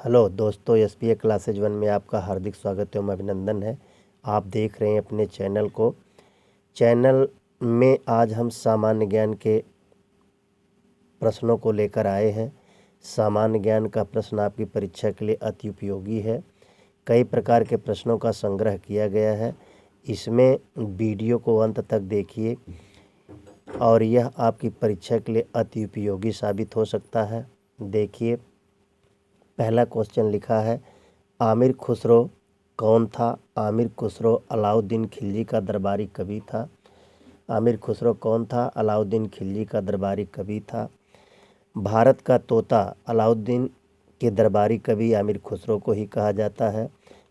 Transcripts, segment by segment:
Hello दोस्तों, SPA classes 1 में आपका हार्दिक स्वागत एवं अभिनंदन है। आप देख रहे हैं अपने चैनल को। चैनल में आज हम सामान्य ज्ञान के प्रश्नों को लेकर आए हैं। सामान्य ज्ञान का प्रश्न आपकी परीक्षा के लिए अति उपयोगी है। कई प्रकार के प्रश्नों का संग्रह किया गया है। इसमें वीडियो को अंत तक देखिए और यह आपकी परीक्षा के लिए अति उपयोगी साबित हो सकता है। देखिए, पहला क्वेश्चन लिखा है, आमिर खुसरो कौन था? आमिर खुसरो अलाउद्दीन खिलजी का दरबारी कवि था। आमिर खुसरो कौन था? अलाउद्दीन खिलजी का दरबारी कवि था। भारत का तोता अलाउद्दीन के दरबारी कवि आमिर खुसरो को ही कहा जाता है।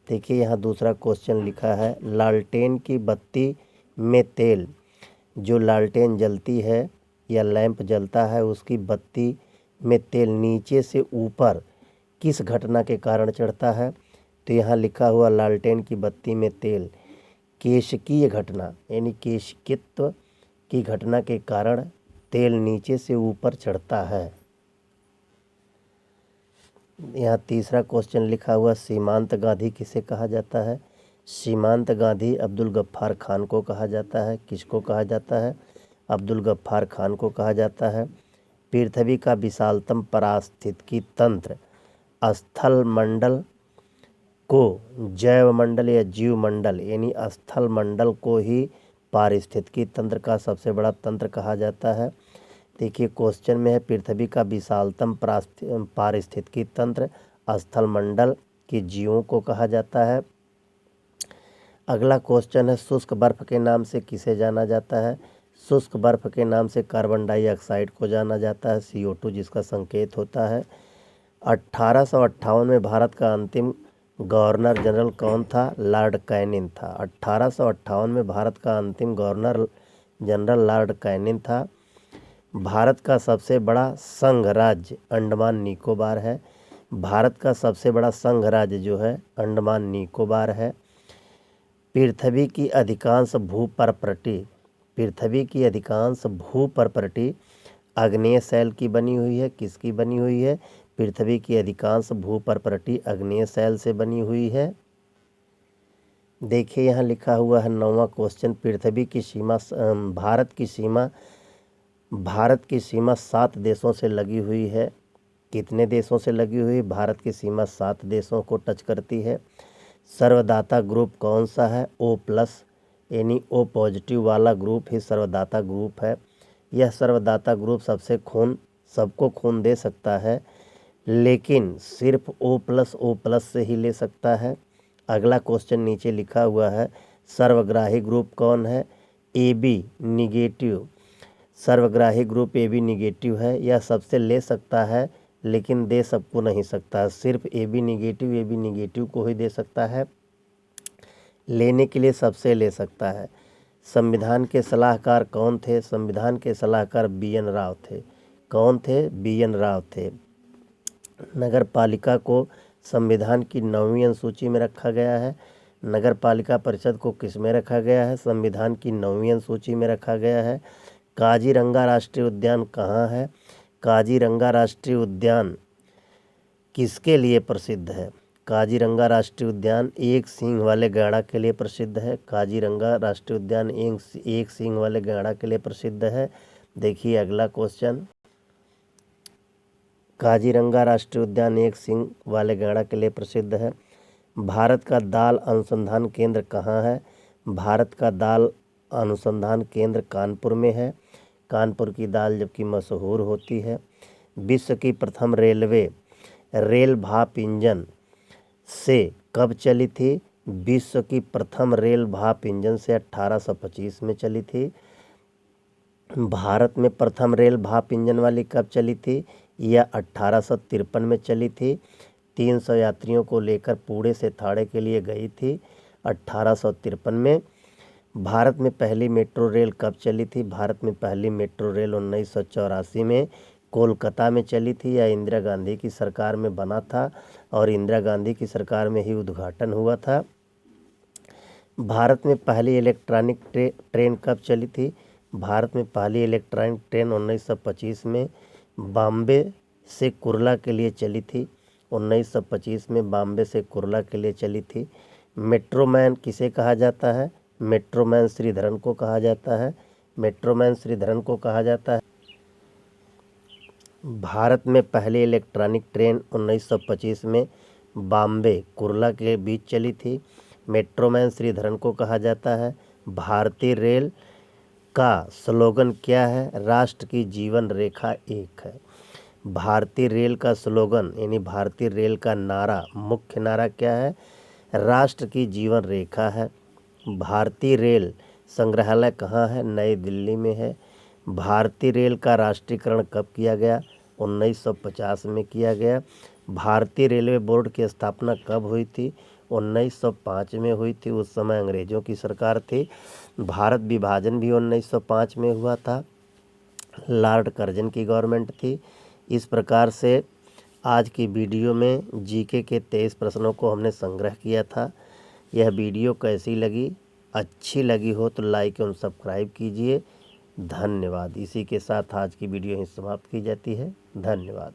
देखिए, यहाँ दूसरा क्वेश्चन लिखा है, लालटेन की बत्ती में तेल। जो लालटेन जलती है या लैंप जलता है, उसकी बत्ती में तेल नीचे से ऊपर किस घटना के कारण चढ़ता है? तो यहाँ लिखा हुआ लालटेन की बत्ती में तेल केशिकीय घटना यानी केशिकित्व की घटना के कारण तेल नीचे से ऊपर चढ़ता है। यहाँ तीसरा क्वेश्चन लिखा हुआ, सीमांत गांधी किसे कहा जाता है? सीमांत गांधी अब्दुल गफ्फार खान को कहा जाता है। किसको कहा जाता है? अब्दुल गफ्फार खान को कहा जाता है। पृथ्वी का विशालतम पारिस्थितिकी तंत्र स्थल मंडल को जैव मंडल या जीव मंडल यानी स्थल मंडल को ही पारिस्थितिकी तंत्र का सबसे बड़ा तंत्र कहा जाता है। देखिए, क्वेश्चन में है, पृथ्वी का विशालतम पारिस्थितिकी तंत्र स्थल मंडल के जीवों को कहा जाता है। अगला क्वेश्चन है, शुष्क बर्फ के नाम से किसे जाना जाता है? शुष्क बर्फ के नाम से कार्बन डाइऑक्साइड को जाना जाता है, CO2 जिसका संकेत होता है। 1858 में भारत का अंतिम गवर्नर जनरल कौन था? लॉर्ड कैनिंग था। 1858 में भारत का अंतिम गवर्नर जनरल लॉर्ड कैनिंग था। भारत का सबसे बड़ा संघ राज्य अंडमान निकोबार है। भारत का सबसे बड़ा संघ राज्य जो है अंडमान निकोबार है। पृथ्वी की अधिकांश भूप्रपृति आग्नेय शैल की बनी हुई है। किसकी बनी हुई है? पृथ्वी की अधिकांश भूप्रपृति आग्नेय शैल से बनी हुई है। देखिए, यहाँ लिखा हुआ है 9वां क्वेश्चन, पृथ्वी की सीमा भारत की सीमा 7 देशों से लगी हुई है। कितने देशों से लगी हुई? भारत की सीमा 7 देशों को टच करती है। सर्वदाता ग्रुप कौन सा है? O+ यानी O पॉजिटिव वाला ग्रुप ही सर्वदाता ग्रुप है। यह सर्वदाता ग्रुप सबको खून दे सकता है, लेकिन सिर्फ O+ से ही ले सकता है। अगला क्वेश्चन नीचे लिखा हुआ है, सर्वग्राही ग्रुप कौन है? AB negative. सर्वग्राही ग्रुप AB निगेटिव है। यह सबसे ले सकता है लेकिन दे सबको नहीं सकता। सिर्फ AB निगेटिव को ही दे सकता है, लेने के लिए सबसे ले सकता है। संविधान के सलाहकार कौन थे? संविधान के सलाहकार BN राव थे। कौन थे? BN राव थे। नगर पालिका को संविधान की 9वीं अनुसूची में रखा गया है। नगर पालिका परिषद को किस में रखा गया है? संविधान की 9वीं अनुसूची में रखा गया है। काजीरंगा राष्ट्रीय उद्यान कहाँ है? काजीरंगा राष्ट्रीय उद्यान किसके लिए प्रसिद्ध है? काजीरंगा राष्ट्रीय उद्यान एक सींग वाले गैंडा के लिए प्रसिद्ध है। काजीरंगा राष्ट्रीय उद्यान एक सींग वाले गैंडा के लिए प्रसिद्ध है। देखिए, अगला क्वेश्चन, काजीरंगा राष्ट्रीय उद्यान एक सींग वाले गैंडा के लिए प्रसिद्ध है। भारत का दाल अनुसंधान केंद्र कहाँ है? भारत का दाल अनुसंधान केंद्र कानपुर में है। कानपुर की दाल जबकि मशहूर होती है। विश्व की प्रथम रेल भाप इंजन से कब चली थी? विश्व की प्रथम रेल भाप इंजन से 1825 में चली थी। भारत में प्रथम रेल भाप इंजन वाली कब चली थी? यह 1853 में चली थी। 300 यात्रियों को लेकर पुणे से थाणे के लिए गई थी 1853 में। भारत में पहली मेट्रो रेल कब चली थी? भारत में पहली मेट्रो रेल 1984 में कोलकाता में चली थी। या इंदिरा गांधी की सरकार में बना था और इंदिरा गांधी की सरकार में ही उद्घाटन हुआ था। भारत में पहली इलेक्ट्रॉनिक ट्रेन कब चली थी? भारत में पहली इलेक्ट्रॉनिक ट्रेन 1925 में बॉम्बे से कुर्ला के लिए चली थी। 1925 में बॉम्बे से कुर्ला के लिए चली थी। मेट्रोमैन किसे कहा जाता है? मेट्रोमैन श्रीधरन को कहा जाता है। मेट्रोमैन श्रीधरन को कहा जाता है। भारत में पहली इलेक्ट्रॉनिक ट्रेन 1925 में बॉम्बे कुर्ला के बीच चली थी। मेट्रोमैन श्रीधरन को कहा जाता है। भारतीय रेल का स्लोगन क्या है? राष्ट्र की जीवन रेखा एक है। भारतीय रेल का स्लोगन यानी भारतीय रेल का नारा, मुख्य नारा क्या है? राष्ट्र की जीवन रेखा है। भारतीय रेल संग्रहालय कहाँ है? नई दिल्ली में है। भारतीय रेल का राष्ट्रीयकरण कब किया गया? 1950 में किया गया। भारतीय रेलवे बोर्ड की स्थापना कब हुई थी? 1905 में हुई थी। उस समय अंग्रेज़ों की सरकार थी। भारत विभाजन भी 1905 में हुआ था। लॉर्ड कर्जन की गवर्नमेंट थी। इस प्रकार से आज की वीडियो में जीके के 23 प्रश्नों को हमने संग्रह किया था। यह वीडियो कैसी लगी? अच्छी लगी हो तो लाइक एवं सब्सक्राइब कीजिए। धन्यवाद। इसी के साथ आज की वीडियो यहीं समाप्त की जाती है। धन्यवाद।